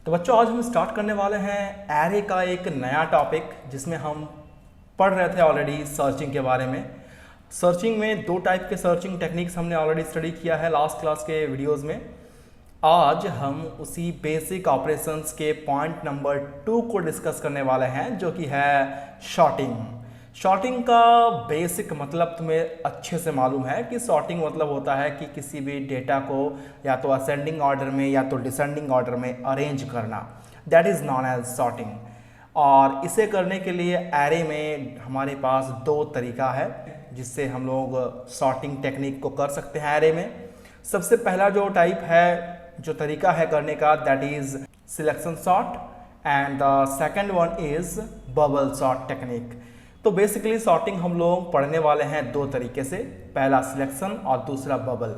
तो बच्चों आज हम स्टार्ट करने वाले हैं एरे का एक नया टॉपिक जिसमें हम पढ़ रहे थे ऑलरेडी सर्चिंग के बारे में। सर्चिंग में दो टाइप के सर्चिंग टेक्निक्स हमने ऑलरेडी स्टडी किया है लास्ट क्लास के वीडियोस में। आज हम उसी बेसिक ऑपरेशंस के पॉइंट नंबर 2 को डिस्कस करने वाले हैं जो कि है शॉर्टिंग। शॉर्टिंग का बेसिक मतलब तुम्हें अच्छे से मालूम है कि शॉर्टिंग मतलब होता है कि किसी भी डेटा को या तो असेंडिंग ऑर्डर में या तो डिसेंडिंग ऑर्डर में अरेंज करना, that is non as sorting. और इसे करने के लिए एरे में हमारे पास दो तरीका है जिससे हम लोग शॉर्टिंग टेक्निक को कर सकते हैं एरे में। सबसे पहला जो टाइप है, जो तरीका है करने का, that is selection sort and the second one is bubble sort technique. तो बेसिकली सॉर्टिंग हम लोग पढ़ने वाले हैं दो तरीके से, पहला सिलेक्शन और दूसरा बबल।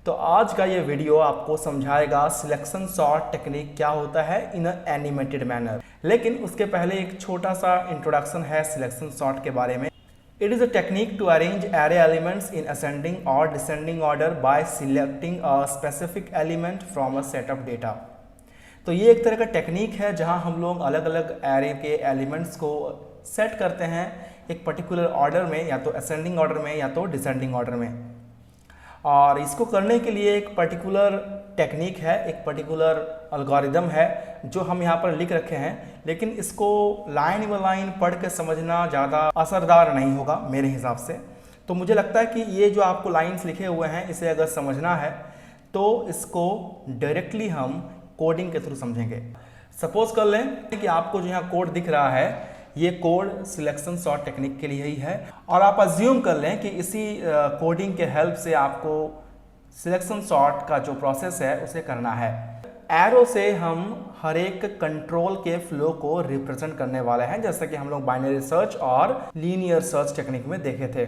तो आज का ये वीडियो आपको समझाएगा सिलेक्शन सॉर्ट टेक्निक क्या होता है इन अ एनिमेटेड मैनर। लेकिन उसके पहले एक छोटा सा इंट्रोडक्शन है सिलेक्शन सॉर्ट के बारे में। It is a technique to arrange array elements in ascending or descending order by selecting a specific element from a set of data. तो ये एक तरह का टेक्निक है जहां हम लोग अलग अलग एरे के एलिमेंट्स को सेट करते हैं एक पर्टिकुलर ऑर्डर में, या तो असेंडिंग ऑर्डर में या तो डिसेंडिंग ऑर्डर में। और इसको करने के लिए एक पर्टिकुलर टेक्निक है, एक पर्टिकुलर एल्गोरिदम है जो हम यहाँ पर लिख रखे हैं, लेकिन इसको लाइन बाय लाइन पढ़ के समझना ज़्यादा असरदार नहीं होगा मेरे हिसाब से। तो मुझे लगता है कि ये जो आपको लाइन्स लिखे हुए हैं इसे अगर समझना है तो इसको डायरेक्टली हम कोडिंग के थ्रू समझेंगे। सपोज कर लें कि आपको जो यहाँ कोड दिख रहा है ये कोड सिलेक्शन सॉर्ट टेक्निक के लिए ही है, और आप अज्यूम कर लें कि इसी कोडिंग के हेल्प से आपको सिलेक्शन सॉर्ट का जो प्रोसेस है उसे करना है। एरो से हम हर एक कंट्रोल के फ्लो को रिप्रेजेंट करने वाले हैं, जैसा कि हम लोग बाइनरी सर्च और लीनियर सर्च टेक्निक में देखे थे।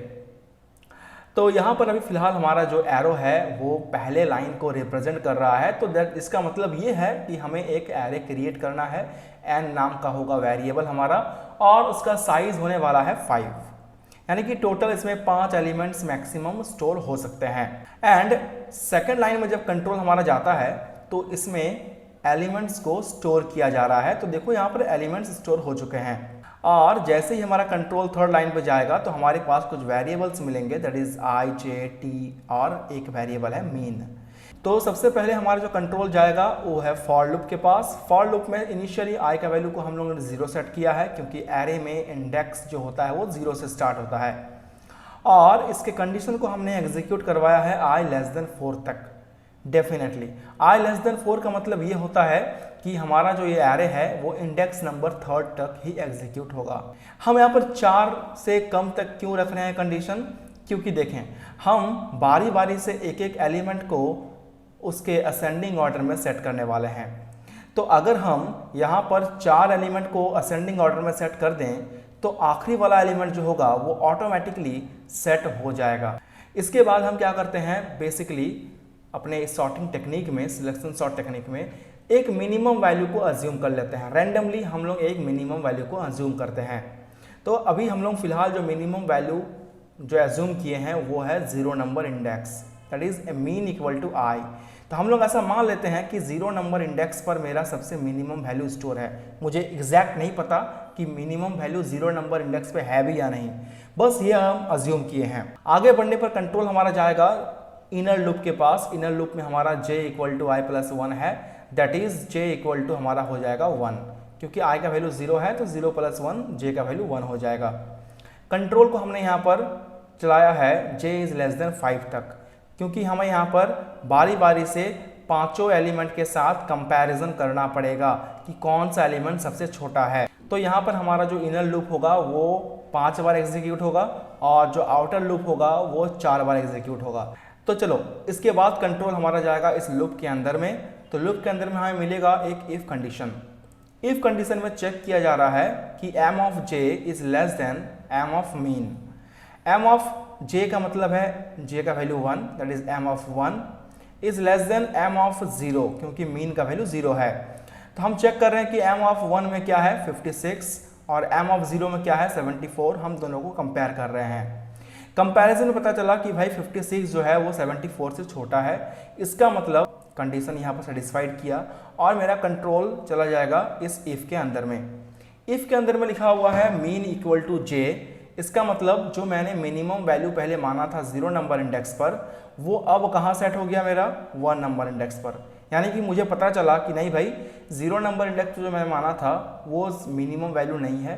तो यहाँ पर अभी फिलहाल हमारा जो एरो है वो पहले लाइन को रिप्रेजेंट कर रहा है। तो दैट इसका मतलब ये है कि हमें एक एरे क्रिएट करना है। एन नाम का होगा वेरिएबल हमारा, और उसका साइज होने वाला है 5, यानी कि टोटल इसमें 5 एलिमेंट्स मैक्सिमम स्टोर हो सकते हैं। एंड सेकेंड लाइन में जब कंट्रोल हमारा जाता है तो इसमें एलिमेंट्स को स्टोर किया जा रहा है। तो देखो यहाँ पर एलिमेंट्स स्टोर हो चुके हैं, और जैसे ही हमारा कंट्रोल थर्ड लाइन पे जाएगा तो हमारे पास कुछ वेरिएबल्स मिलेंगे, that is I, J, T, और एक वेरिएबल है मीन। तो सबसे पहले हमारा जो कंट्रोल जाएगा वो है फॉर लूप के पास। फॉर लूप में इनिशियली आई का वैल्यू को हम लोगों ने 0 सेट किया है, क्योंकि एरे में इंडेक्स जो होता है वो 0 से स्टार्ट होता है, और इसके कंडीशन को हमने एग्जीक्यूट करवाया है आई लेस देन 4 तक। डेफिनेटली आई लेस देन 4 का मतलब ये होता है कि हमारा जो ये एरे है वो इंडेक्स नंबर 3 तक ही एग्जीक्यूट होगा। हम यहाँ पर 4 से कम तक क्यों रख रहे हैं कंडीशन, क्योंकि देखें हम बारी बारी से एक एक एलिमेंट को उसके असेंडिंग ऑर्डर में सेट करने वाले हैं। तो अगर हम यहाँ पर 4 एलिमेंट को असेंडिंग ऑर्डर में सेट कर दें तो आखिरी वाला एलिमेंट जो होगा वो ऑटोमेटिकली सेट हो जाएगा। इसके बाद हम क्या करते हैं, बेसिकली अपने सॉर्टिंग टेक्निक में, सिलेक्शन सॉर्ट टेक्निक में एक मिनिमम वैल्यू को अज्यूम कर लेते हैं। रैंडमली हम लोग एक मिनिमम वैल्यू को अज्यूम करते हैं। तो अभी हम लोग फिलहाल जो मिनिमम वैल्यू जो अज्यूम किए हैं वो है 0 number index, that is a mean equal to i. तो हम लोग ऐसा मान लेते हैं कि 0 नंबर इंडेक्स पर मेरा सबसे मिनिमम वैल्यू स्टोर है। मुझे एग्जैक्ट नहीं पता कि मिनिमम वैल्यू 0 नंबर इंडेक्स पे है भी या नहीं, बस ये हम अज्यूम किए हैं। आगे बढ़ने पर कंट्रोल हमारा जाएगा इनर लूप के पास। इनर लूप में हमारा j equal to I plus 1 है, that is j equal to हमारा हो जाएगा 1, क्योंकि i का वैल्यू 0 है तो 0 प्लस 1 j का वैल्यू 1 हो जाएगा। कंट्रोल को हमने यहाँ पर चलाया है j इज लेस देन 5 तक, क्योंकि हमें यहाँ पर बारी बारी से पांचों एलिमेंट के साथ कंपैरिजन करना पड़ेगा कि कौन सा एलिमेंट सबसे छोटा है। तो यहाँ पर हमारा जो इनर लूप होगा वो 5 बार एग्जीक्यूट होगा, और जो आउटर लूप होगा वो 4 बार एग्जीक्यूट होगा। तो चलो इसके बाद कंट्रोल हमारा जाएगा इस लूप के अंदर में। तो लूप के अंदर में हमें मिलेगा एक इफ कंडीशन। इफ कंडीशन में चेक किया जा रहा है कि m of j is less than m of mean. m of j का मतलब है j का value 1, that is m of 1 is less than m of 0, क्योंकि मीन का वैल्यू 0 है। तो हम चेक कर रहे हैं कि m ऑफ 1 में क्या है 56 और m ऑफ 0 में क्या है 74। हम दोनों को कंपेयर कर रहे हैं। कंपैरिजन में पता चला कि भाई 56 जो है वो 74 से छोटा है। इसका मतलब कंडीशन यहाँ पर सेटिस्फाइड किया और मेरा कंट्रोल चला जाएगा इस इफ़ के अंदर में। इफ़ के अंदर में लिखा हुआ है मीन इक्वल टू जे, इसका मतलब जो मैंने मिनिमम वैल्यू पहले माना था 0 नंबर इंडेक्स पर, वो अब कहाँ सेट हो गया मेरा 1 नंबर इंडेक्स पर। यानी कि मुझे पता चला कि नहीं भाई 0 नंबर इंडेक्स जो मैंने माना था वो मिनिमम वैल्यू नहीं है।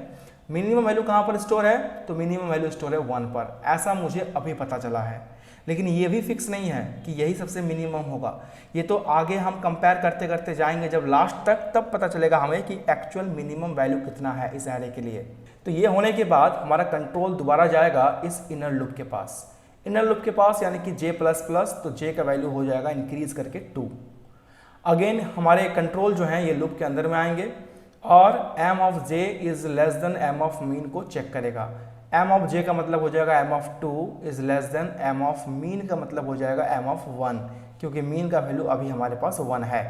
मिनिमम वैल्यू कहाँ पर स्टोर है, तो मिनिमम वैल्यू स्टोर है 1 पर, ऐसा मुझे अभी पता चला है। लेकिन ये भी फिक्स नहीं है कि यही सबसे मिनिमम होगा, ये तो आगे हम कंपेयर करते करते जाएंगे जब लास्ट तक, तब पता चलेगा हमें कि एक्चुअल मिनिमम वैल्यू कितना है इस एरे के लिए। तो ये होने के बाद हमारा कंट्रोल दोबारा जाएगा इस इनर लूप के पास, इनर लूप के पास यानी कि j++, तो j का वैल्यू हो जाएगा इंक्रीज करके 2। अगेन हमारे कंट्रोल जो है ये लूप के अंदर में आएंगे और m of j is less than m of mean को चेक करेगा। m ऑफ j का मतलब हो जाएगा m of 2 is less than m of mean का मतलब हो जाएगा m ऑफ 1, क्योंकि मीन का वैल्यू अभी हमारे पास 1 है।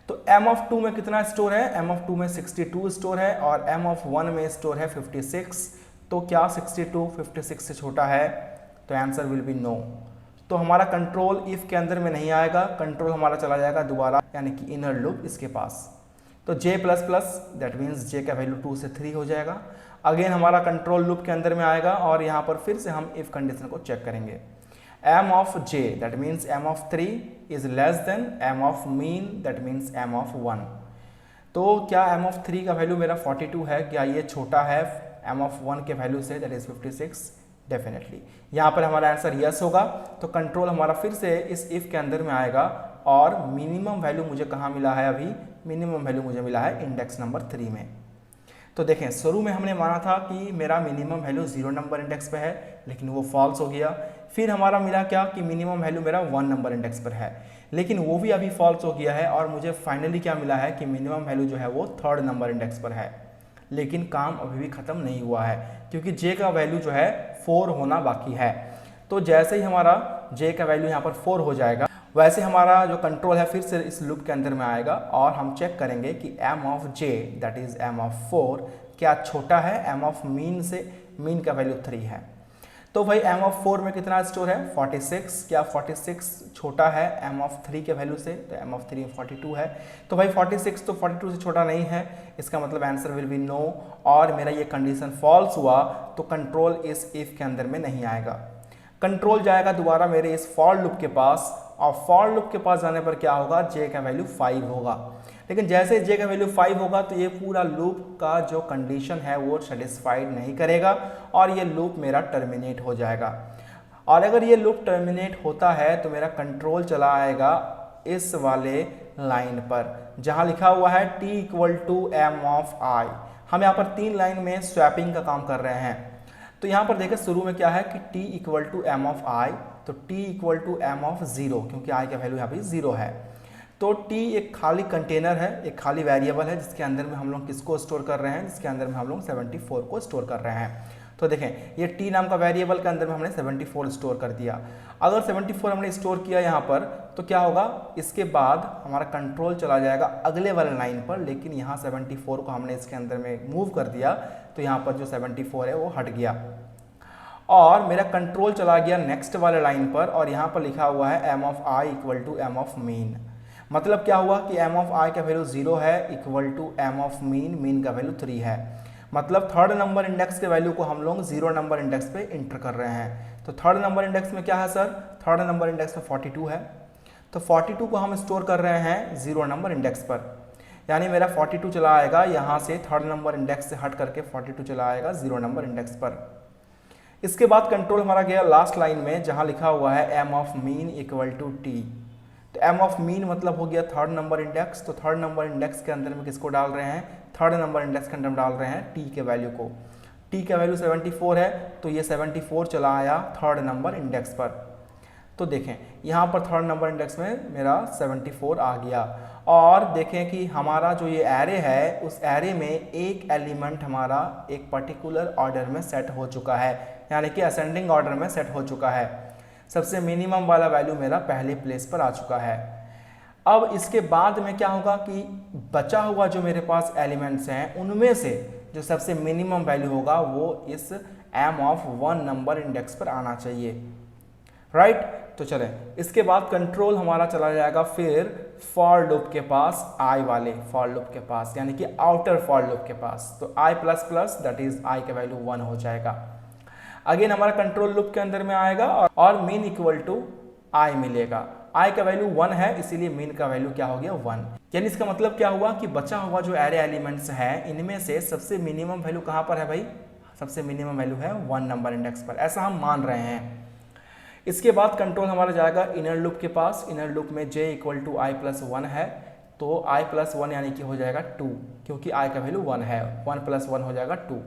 तो m ऑफ 2 में कितना स्टोर है, m ऑफ 2 में 62 स्टोर है और m ऑफ 1 में स्टोर है 56। तो क्या 62 56 से छोटा है, तो आंसर विल बी नो। तो हमारा कंट्रोल इफ के अंदर में नहीं आएगा, कंट्रोल हमारा चला जाएगा दोबारा यानी कि इनर लूप इसके पास। तो j++ दैट मीन्स j का वैल्यू 2 से 3 हो जाएगा। अगेन हमारा कंट्रोल लूप के अंदर में आएगा और यहाँ पर फिर से हम इफ कंडीशन को चेक करेंगे। m of j that means m of 3 is less than m of mean that means m of 1। तो क्या m ऑफ 3 का वैल्यू मेरा 42 है, क्या ये छोटा है m ऑफ 1 के value say that is 56? Definitely यहाँ पर हमारा आंसर यस होगा। तो कंट्रोल हमारा फिर से इस इफ के अंदर में आएगा और मिनिमम वैल्यू मुझे कहाँ मिला है, अभी मिनिमम वैल्यू मुझे मिला है इंडेक्स नंबर 3 में। तो देखें शुरू में हमने माना था कि मेरा मिनिमम वैल्यू 0 नंबर इंडेक्स पे है, लेकिन वो फॉल्स हो गया। फिर हमारा मिला क्या कि मिनिमम वैल्यू मेरा 1 नंबर इंडेक्स पर है, लेकिन वो भी अभी फॉल्स हो गया है। और मुझे फाइनली क्या मिला है कि मिनिमम वैल्यू जो है वो 3rd नंबर इंडेक्स पर है। लेकिन काम अभी भी ख़त्म नहीं हुआ है, क्योंकि j का वैल्यू जो है 4 होना बाकी है। तो जैसे ही हमारा j का वैल्यू यहाँ पर 4 हो जाएगा, वैसे हमारा जो कंट्रोल है फिर से इस लूप के अंदर में आएगा और हम चेक करेंगे कि m of j that is m of 4 क्या छोटा है m ऑफ मीन से। मीन का वैल्यू 3 है। तो भाई m ऑफ 4 में कितना स्टोर है 46, क्या 46 छोटा है m ऑफ 3 के वैल्यू से, तो m ऑफ 3 42 है। तो भाई 46 तो 42 से छोटा नहीं है, इसका मतलब आंसर विल बी नो। और मेरा ये कंडीशन फॉल्स हुआ तो कंट्रोल इस इफ के अंदर में नहीं आएगा। कंट्रोल जाएगा दोबारा मेरे इस फॉर लूप के पास और फॉर लूप के पास जाने पर क्या होगा, j का वैल्यू 5 होगा। लेकिन जैसे j का वैल्यू 5 होगा तो ये पूरा लूप का जो कंडीशन है वो सेटिस्फाइड नहीं करेगा और ये लूप मेरा टर्मिनेट हो जाएगा। और अगर ये लूप टर्मिनेट होता है तो मेरा कंट्रोल चला आएगा इस वाले लाइन पर जहाँ लिखा हुआ है t equal to m of i। हम यहाँ पर 3 लाइन में स्वैपिंग का काम कर रहे हैं। तो यहाँ पर देखें शुरू में क्या है कि t equal to m of i, तो t equal to m of 0, क्योंकि i का वैल्यू यहाँ पर 0 है। तो t एक खाली कंटेनर है, एक खाली वेरिएबल है जिसके अंदर में हम लोग किसको स्टोर कर रहे हैं, जिसके अंदर में हम लोग 74 को स्टोर कर रहे हैं। तो देखें ये t नाम का वेरिएबल के अंदर में हमने 74 स्टोर कर दिया। अगर 74 हमने स्टोर किया यहाँ पर तो क्या होगा, इसके बाद हमारा कंट्रोल चला जाएगा अगले वाले लाइन पर, लेकिन यहाँ 74 को हमने इसके अंदर में मूव कर दिया तो यहाँ पर जो 74 है वो हट गया और मेरा कंट्रोल चला गया नेक्स्ट वाले लाइन पर और यहाँ पर लिखा हुआ है m of i equal to m of mean. मतलब क्या हुआ कि m ऑफ i का वैल्यू 0 है equal to m of mean, mean का वैल्यू 3 है। मतलब 3rd नंबर इंडेक्स के वैल्यू को हम लोग 0 नंबर इंडेक्स पे इंटर कर रहे हैं। तो 3rd नंबर इंडेक्स में क्या है सर, 3rd नंबर इंडेक्स में 42 है। तो 42 को हम स्टोर कर रहे हैं 0 नंबर इंडेक्स पर, यानी मेरा 42 चला आएगा यहाँ से 3rd नंबर इंडेक्स से हट करके 42 चला आएगा 0 नंबर इंडेक्स पर। इसके बाद कंट्रोल हमारा गया लास्ट लाइन में जहाँ लिखा हुआ है m of mean equal to t। तो m ऑफ मीन मतलब हो गया 3rd नंबर इंडेक्स। तो 3rd नंबर इंडेक्स के अंदर में किसको डाल रहे हैं, 3rd नंबर इंडेक्स के अंदर डाल रहे हैं t के वैल्यू को। t का वैल्यू 74 है तो ये 74 चला आया 3rd नंबर इंडेक्स पर। तो देखें यहाँ पर 3rd नंबर इंडेक्स में मेरा 74 आ गया। और देखें कि हमारा जो ये एरे है उस एरे में एक एलिमेंट हमारा एक पर्टिकुलर ऑर्डर में सेट हो चुका है, यानी कि असेंडिंग ऑर्डर में सेट हो चुका है। सबसे मिनिमम वाला वैल्यू मेरा पहले प्लेस पर आ चुका है। अब इसके बाद में क्या होगा कि बचा हुआ जो मेरे पास एलिमेंट्स हैं उनमें से जो सबसे मिनिमम वैल्यू होगा वो इस m ऑफ 1 नंबर इंडेक्स पर आना चाहिए, राइट। तो चलें, इसके बाद कंट्रोल हमारा चला जाएगा फिर फॉर लूप के पास, आई वाले फॉर लूप के पास, यानी कि आउटर फॉर लूप के पास। तो i plus plus that is i का वैल्यू 1 हो जाएगा। अगेन हमारा कंट्रोल लूप के अंदर में आएगा और मीन इक्वल टू आई मिलेगा। आई का वैल्यू 1 है, इसीलिए मीन का वैल्यू क्या हो गया 1। यानी इसका मतलब क्या हुआ कि बचा हुआ जो एरे एलिमेंट्स है इनमें से सबसे मिनिमम वैल्यू कहाँ पर है भाई, सबसे मिनिमम वैल्यू है 1 नंबर इंडेक्स पर, ऐसा हम मान रहे हैं। इसके बाद कंट्रोल हमारा जाएगा इनर लूप के पास। इनर लूप में j equal to I plus 1 है, तो i प्लस 1 यानी कि हो जाएगा 2, क्योंकि i का वैल्यू 1 है, 1 प्लस 1 हो जाएगा 2।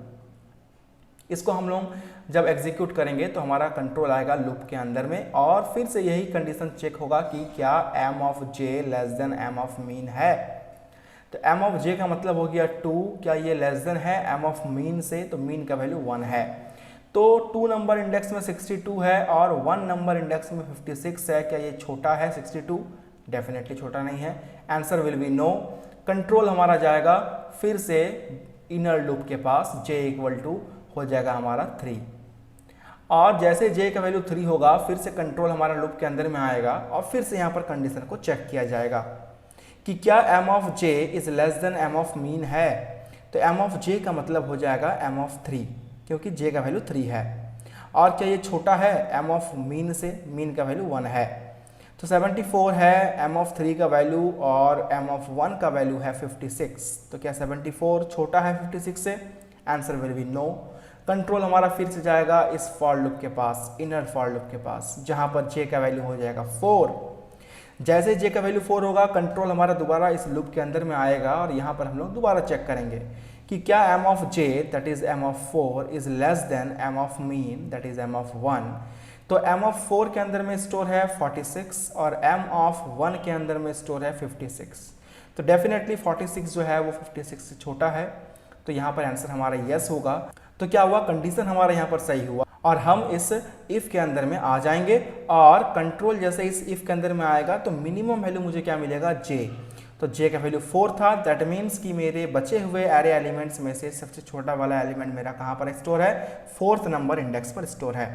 इसको हम लोग जब एग्जीक्यूट करेंगे तो हमारा कंट्रोल आएगा लूप के अंदर में और फिर से यही कंडीशन चेक होगा कि क्या m of j less than m of mean है। तो m ऑफ j का मतलब हो गया 2, क्या ये लेस देन है m ऑफ मीन से, तो मीन का वैल्यू 1 है। तो 2 नंबर इंडेक्स में 62 है और 1 नंबर इंडेक्स में 56 है, क्या ये छोटा है 62? डेफिनेटली छोटा नहीं है, answer will be no. Control हमारा जाएगा फिर से इनर लूप के पास, j इक्वल टू हो जाएगा हमारा 3 और जैसे j का वैल्यू 3 होगा फिर से कंट्रोल हमारा लूप के अंदर में आएगा और फिर से यहाँ पर कंडीशन को चेक किया जाएगा कि क्या m of j is less than m of mean है। तो m ऑफ j का मतलब हो जाएगा m ऑफ 3, क्योंकि j का वैल्यू 3 है और क्या ये छोटा है m ऑफ मीन से, मीन का वैल्यू 1 है। तो 74 है m ऑफ 3 का वैल्यू और m ऑफ 1 का वैल्यू है 56, तो क्या 74 छोटा है 56 से, answer will be no. Control हमारा फिर से जाएगा इस फॉर लूप के पास, इनर फॉर लूप के पास, जहां पर j का वैल्यू हो जाएगा 4। जैसे j का वैल्यू 4 होगा कंट्रोल हमारा दोबारा इस लूप के अंदर में आएगा और यहाँ पर हम लोग दोबारा चेक करेंगे कि क्या m of j that is m of 4 is less than m of mean that is m of 1। तो m ऑफ 4 के अंदर में स्टोर है 46 और m ऑफ 1 के अंदर में स्टोर है 56। तो डेफिनेटली 46 जो है वो 56 से छोटा है, तो यहाँ पर आंसर हमारा यस होगा। तो क्या हुआ, कंडीशन हमारा यहाँ पर सही हुआ और हम इस इफ के अंदर में आ जाएंगे और कंट्रोल जैसे इस इफ के अंदर में आएगा तो मिनिमम वैल्यू मुझे क्या मिलेगा j। तो j का वैल्यू 4 था, दैट मीन्स कि मेरे बचे हुए एरे एलिमेंट्स में से सबसे छोटा वाला एलिमेंट मेरा कहाँ पर स्टोर है, 4th नंबर इंडेक्स पर स्टोर है।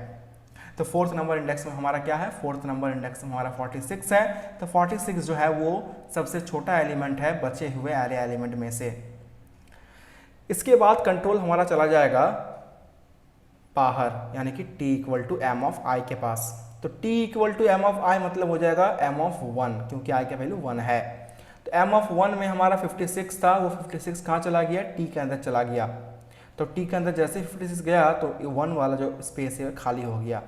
तो 4th नंबर इंडेक्स में हमारा क्या है, 4th नंबर इंडेक्स में हमारा 46 है। तो 46 जो है वो सबसे छोटा एलिमेंट है बचे हुए एरे एलिमेंट में से। इसके बाद कंट्रोल हमारा चला जाएगा बाहर, यानी कि t equal to m of i के पास। तो t equal to m of i मतलब हो जाएगा m ऑफ 1, क्योंकि i का वैल्यू 1 है। तो m ऑफ 1 में हमारा 56 था, वो 56 कहाँ चला गया, t के अंदर चला गया। तो t के अंदर जैसे 56 गया तो 1 वाला जो स्पेस है खाली हो गया।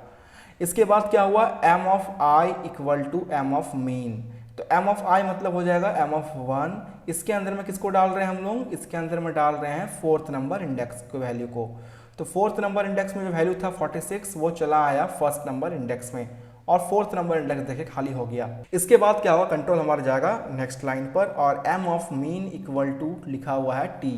इसके बाद क्या हुआ, m of i equal to m of mean. तो m ऑफ i मतलब हो जाएगा m ऑफ 1। इसके अंदर में किसको डाल रहे हैं हम लोग, इसके अंदर में डाल रहे हैं 4th नंबर इंडेक्स के वैल्यू को। तो 4th नंबर इंडेक्स में जो वैल्यू था 46 वो चला आया 1st नंबर इंडेक्स में और 4th नंबर इंडेक्स देखिए खाली हो गया। इसके बाद क्या होगा, कंट्रोल हमारा जाएगा नेक्स्ट लाइन पर और m of mean equal to लिखा हुआ है t।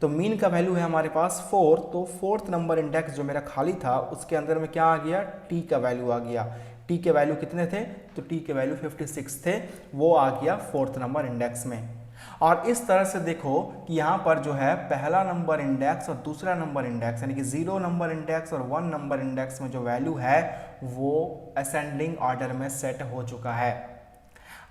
तो मीन का वैल्यू है हमारे पास 4, तो 4th नंबर इंडेक्स जो मेरा खाली था उसके अंदर में क्या आ गया, t का वैल्यू आ गया। t के वैल्यू कितने थे, तो t के वैल्यू 56 थे, वो आ गया 4th नंबर इंडेक्स में। और इस तरह से देखो कि यहाँ पर जो है पहला नंबर इंडेक्स और दूसरा नंबर इंडेक्स यानी कि 0 नंबर इंडेक्स और 1 नंबर इंडेक्स में जो वैल्यू है वो असेंडिंग ऑर्डर में सेट हो चुका है।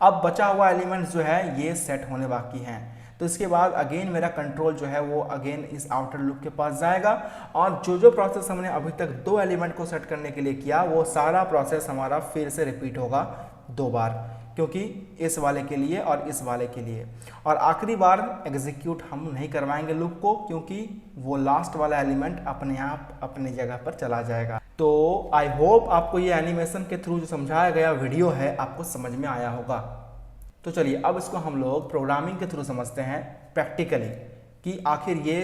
अब बचा हुआ एलिमेंट्स जो है ये सेट होने बाकी हैं। तो इसके बाद अगेन मेरा कंट्रोल जो है वो अगेन इस आउटर लूप के पास जाएगा और जो प्रोसेस हमने अभी तक 2 एलिमेंट को सेट करने के लिए किया वो सारा प्रोसेस हमारा फिर से रिपीट होगा 2 बार, क्योंकि इस वाले के लिए और इस वाले के लिए। और आखिरी बार एग्जीक्यूट हम नहीं करवाएंगे लूप को, क्योंकि वो लास्ट वाला एलिमेंट अपने आप अपनी जगह पर चला जाएगा। तो आई होप आपको ये एनिमेशन के थ्रू जो समझाया गया वीडियो है आपको समझ में आया होगा। तो चलिए अब इसको हम लोग प्रोग्रामिंग के थ्रू समझते हैं प्रैक्टिकली कि आखिर ये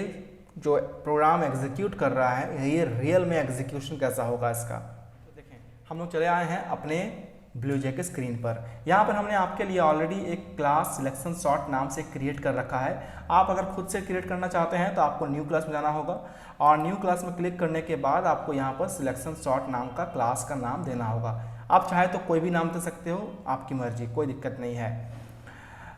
जो प्रोग्राम एग्जीक्यूट कर रहा है ये रियल में एग्जीक्यूशन कैसा होगा इसका। तो देखें हम लोग चले आए हैं अपने ब्लूजे के स्क्रीन पर। यहाँ पर हमने आपके लिए ऑलरेडी एक क्लास सिलेक्शन सॉर्ट नाम से क्रिएट कर रखा है। आप अगर खुद से क्रिएट करना चाहते हैं तो आपको न्यू क्लास में जाना होगा और न्यू क्लास में क्लिक करने के बाद आपको यहाँ पर सिलेक्शन सॉर्ट नाम का क्लास का नाम देना होगा। आप चाहे तो कोई भी नाम दे सकते हो, आपकी मर्जी, कोई दिक्कत नहीं है।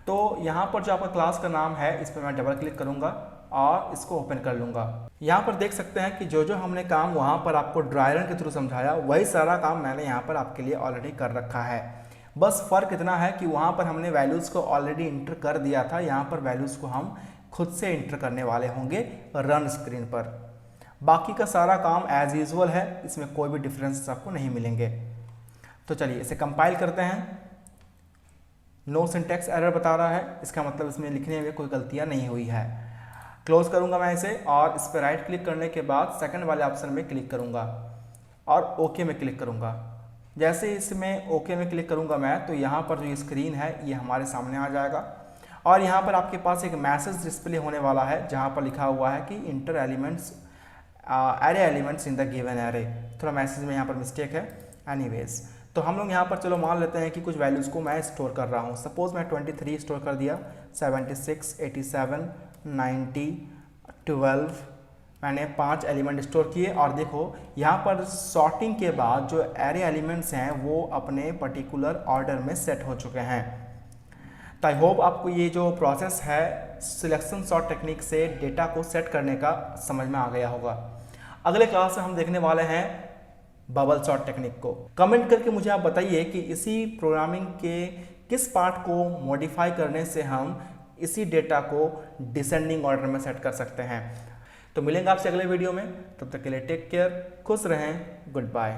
तो यहाँ पर जो आपका क्लास का नाम है इस पर मैं डबल क्लिक करूँगा और इसको ओपन कर लूँगा। यहाँ पर देख सकते हैं कि जो जो हमने काम वहाँ पर आपको ड्राई रन के थ्रू समझाया वही सारा काम मैंने यहाँ पर आपके लिए ऑलरेडी कर रखा है। बस फ़र्क इतना है कि वहाँ पर हमने वैल्यूज़ को ऑलरेडी इंटर कर दिया था, यहाँ पर वैल्यूज़ को हम खुद से इंटर करने वाले होंगे रन स्क्रीन पर। बाकी का सारा काम एज यूजुअल है, इसमें कोई भी डिफरेंस आपको नहीं मिलेंगे। तो चलिए इसे कंपाइल करते हैं। नो सिंटैक्स एरर बता रहा है, इसका मतलब इसमें लिखने में कोई गलतियाँ नहीं हुई है। क्लोज करूँगा मैं इसे और इस पर राइट क्लिक करने के बाद सेकंड वाले ऑप्शन में क्लिक करूँगा और ओके में क्लिक करूँगा। जैसे इसमें ओके में क्लिक करूँगा मैं तो यहाँ पर जो ये स्क्रीन है ये हमारे सामने आ जाएगा और यहाँ पर आपके पास एक मैसेज डिस्प्ले होने वाला है जहाँ पर लिखा हुआ है कि inter elements array elements in the given array. थोड़ा मैसेज में यहाँ पर मिस्टेक है। एनीवेज तो हम लोग यहाँ पर चलो मान लेते हैं कि कुछ वैल्यूज़ को मैं स्टोर कर रहा हूँ। सपोज़ मैं 23 स्टोर कर दिया, 76, 87, 90, 12 मैंने 5 एलिमेंट स्टोर किए और देखो यहाँ पर सॉर्टिंग के बाद जो एरे एलिमेंट्स हैं वो अपने पर्टिकुलर ऑर्डर में सेट हो चुके हैं। तो आई होप आपको ये जो प्रोसेस है सिलेक्शन सॉर्ट टेक्निक से डेटा को सेट करने का समझ में आ गया होगा। अगले क्लास में हम देखने वाले हैं बबल सॉर्ट टेक्निक को। कमेंट करके मुझे आप बताइए कि इसी प्रोग्रामिंग के किस पार्ट को मॉडिफाई करने से हम इसी डेटा को डिसेंडिंग ऑर्डर में सेट कर सकते हैं। तो मिलेंगे आपसे अगले वीडियो में, तब तक के लिए टेक केयर, खुश रहें, गुड बाय।